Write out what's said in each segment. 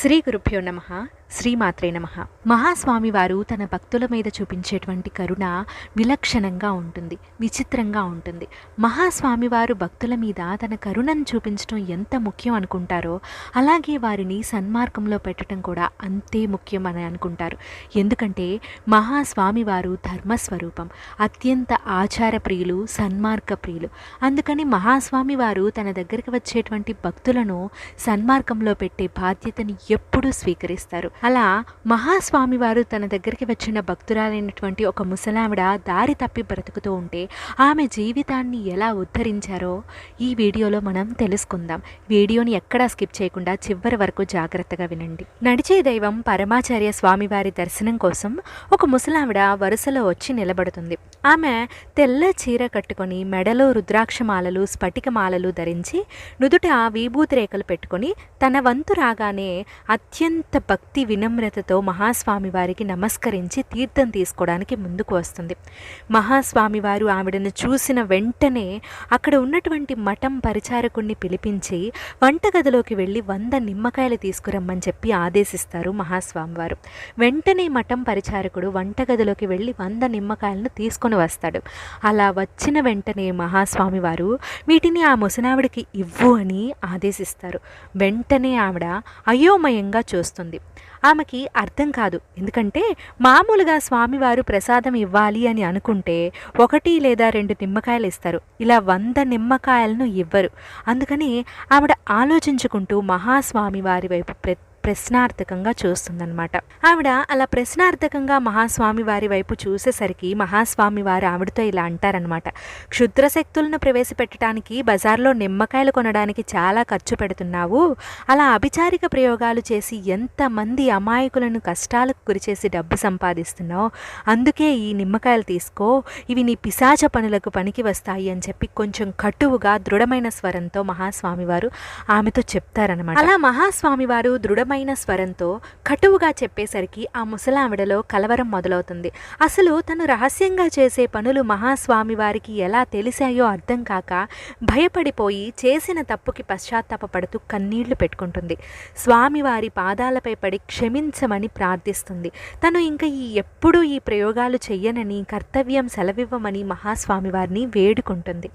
శ్రీ గురుభ్యో నమః. శ్రీమాత్రే నమః. మహాస్వామి వారు తన భక్తుల మీద చూపించేటువంటి కరుణ విలక్షణంగా ఉంటుంది, విచిత్రంగా ఉంటుంది. మహాస్వామి వారు భక్తుల మీద తన కరుణను చూపించడం ఎంత ముఖ్యం అనుకుంటారో అలాగే వారిని సన్మార్గంలో పెట్టడం కూడా అంతే ముఖ్యం అని అనుకుంటారు. ఎందుకంటే మహాస్వామి వారు ధర్మస్వరూపం, అత్యంత ఆచార ప్రియులు, సన్మార్గ ప్రియులు. అందుకని మహాస్వామి వారు తన దగ్గరికి వచ్చేటువంటి భక్తులను సన్మార్గంలో పెట్టే బాధ్యతని ఎప్పుడూ స్వీకరిస్తారు. అలా మహాస్వామి వారు తన దగ్గరికి వచ్చిన భక్తురాలైనటువంటి ఒక ముసలావిడ దారి తప్పి బ్రతుకుతూ ఉంటే ఆమె జీవితాన్ని ఎలా ఉద్ధరించారో ఈ వీడియోలో మనం తెలుసుకుందాం. వీడియోని ఎక్కడా స్కిప్ చేయకుండా చివరి వరకు జాగ్రత్తగా వినండి. నడిచే దైవం పరమాచార్య స్వామివారి దర్శనం కోసం ఒక ముసలావిడ వరుసలో వచ్చి నిలబడుతుంది. ఆమె తెల్ల చీర కట్టుకొని మెడలో రుద్రాక్షమాలలు, స్ఫటికమాలలు ధరించి నుదుట విభూతి రేఖలు పెట్టుకొని తన వంతు రాగానే అత్యంత భక్తి వినమ్రతతో మహాస్వామి వారికి నమస్కరించి తీర్థం తీసుకోవడానికి ముందుకు వస్తుంది. మహాస్వామి వారు ఆవిడను చూసిన వెంటనే అక్కడ ఉన్నటువంటి మఠం పరిచారకుడిని పిలిపించి వంటగదిలోకి వెళ్ళి 100 నిమ్మకాయలు తీసుకురమ్మని చెప్పి ఆదేశిస్తారు మహాస్వామి వారు. వెంటనే మఠం పరిచారకుడు వంటగదిలోకి వెళ్ళి 100 నిమ్మకాయలను తీసుకొని వస్తాడు. అలా వచ్చిన వెంటనే మహాస్వామి వారు వీటిని ఆ ముసలావిడికి ఇవ్వు అని ఆదేశిస్తారు. వెంటనే ఆవిడ అయోమయంగా చూస్తుంది. ఆమెకి అర్థం కాదు. ఎందుకంటే మామూలుగా స్వామివారు ప్రసాదం ఇవ్వాలి అని అనుకుంటే 1 లేదా 2 నిమ్మకాయలు ఇస్తారు, ఇలా 100 నిమ్మకాయలను ఇవ్వరు. అందుకని ఆవిడ ఆలోచించుకుంటూ మహాస్వామి వారి వైపు ప్రశ్నార్థకంగా చూస్తుందన్నమాట. ఆవిడ అలా ప్రశ్నార్థకంగా మహాస్వామి వారి వైపు చూసేసరికి మహాస్వామి వారు ఆవిడతో ఇలా అంటారనమాట. క్షుద్ర శక్తులను ప్రవేశపెట్టడానికి బజార్లో నిమ్మకాయలు కొనడానికి చాలా ఖర్చు పెడుతున్నావు. అలా అభిచారిక ప్రయోగాలు చేసి ఎంతమంది అమాయకులను కష్టాలకు గురిచేసి డబ్బు సంపాదిస్తున్నావు. అందుకే ఈ నిమ్మకాయలు తీసుకో, ఇవి నీ పిశాచ పనులకు పనికి వస్తాయి అని చెప్పి కొంచెం కటువుగా దృఢమైన స్వరంతో మహాస్వామి వారు ఆమెతో చెప్తారనమాట. అలా మహాస్వామి వారు దృఢమైన స్వరంతో కటువుగా చెప్పేసరికి ఆ ముసలావిడలో కలవరం మొదలవుతుంది. అసలు తను రహస్యంగా చేసే పనులు మహాస్వామి వారికి ఎలా తెలిసాయో అర్థం కాక భయపడిపోయి చేసిన తప్పుకి పశ్చాత్తాపపడుతూ కన్నీళ్లు పెట్టుకుంటుంది. స్వామివారి పాదాలపై పడి క్షమించమని ప్రార్థిస్తుంది. తను ఇంకా ఎప్పుడూ ఈ ప్రయోగాలు చెయ్యనని, కర్తవ్యం సెలవివ్వమని మహాస్వామి వారిని వేడుకుంటుంది.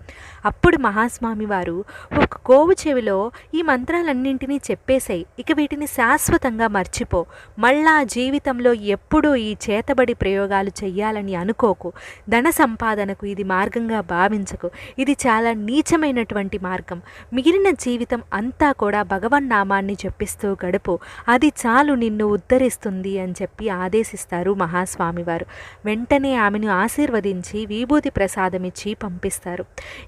అప్పుడు మహాస్వామి వారు ఒక కోవు చెవిలో ఈ మంత్రాలన్నింటినీ చెప్పేసాయి, ఇక వీటిని శాశ్వతంగా మర్చిపో, మళ్ళా జీవితంలో ఎప్పుడూ ఈ చేతబడి ప్రయోగాలు చెయ్యాలని అనుకోకు, ధన సంపాదనకు ఇది మార్గంగా భావించకు, ఇది చాలా నీచమైనటువంటి మార్గం, మిగిలిన జీవితం అంతా కూడా భగవన్నామాన్ని జపిస్తూ గడుపు, అది చాలు నిన్ను ఉద్ధరిస్తుంది అని చెప్పి ఆదేశిస్తారు మహాస్వామివారు. వెంటనే ఆమెను ఆశీర్వదించి విభూతి ప్రసాదమిచ్చి పంపిస్తారు.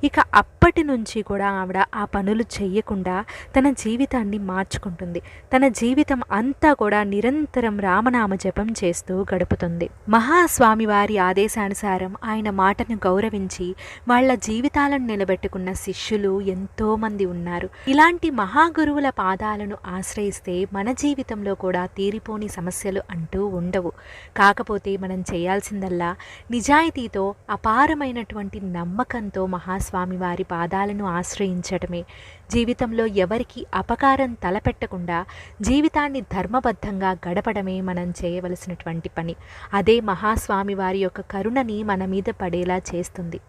ఇక అప్పటి నుంచి కూడా ఆవిడ ఆ పనులు చెయ్యకుండా తన జీవితాన్ని మార్చుకుంటుంది. తన జీవితం అంతా కూడా నిరంతరం రామనామ జపం చేస్తూ గడుపుతుంది. మహాస్వామి వారి ఆదేశానుసారం ఆయన మాటను గౌరవించి వాళ్ళ జీవితాలను నిలబెట్టుకున్న శిష్యులు ఎంతో మంది ఉన్నారు. ఇలాంటి మహాగురువుల పాదాలను ఆశ్రయిస్తే మన జీవితంలో కూడా తీరిపోని సమస్యలు అంటూ ఉండవు. కాకపోతే మనం చేయాల్సిందల్లా నిజాయితీతో, అపారమైనటువంటి నమ్మకంతో మహాస్వామి వారి పాదాలను ఆశ్రయించడమే. జీవితంలో ఎవరికి అపకారం తలపెట్టకుండా జీవితాన్ని ధర్మబద్ధంగా గడపడమే మనం చేయవలసినటువంటి పని. అదే మహాస్వామి వారి యొక్క కరుణని మన మీద పడేలా చేస్తుంది.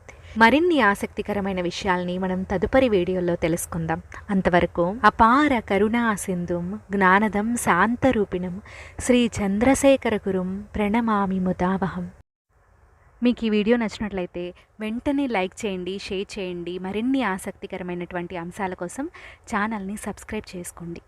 మరిన్ని ఆసక్తికరమైన విషయాల్ని మనం తదుపరి వీడియోలో తెలుసుకుందాం. అంతవరకు అపార కరుణా సింధుం జ్ఞానదం శాంతరూపిణం శ్రీ చంద్రశేఖర గురుం ప్రణమామి ముదావహం. మీకు ఈ వీడియో నచ్చినట్లయితే వెంటనే లైక్ చేయండి, షేర్ చేయండి. మరిన్ని ఆసక్తికరమైనటువంటి అంశాల కోసం ఛానల్ని సబ్స్క్రైబ్ చేసుకోండి.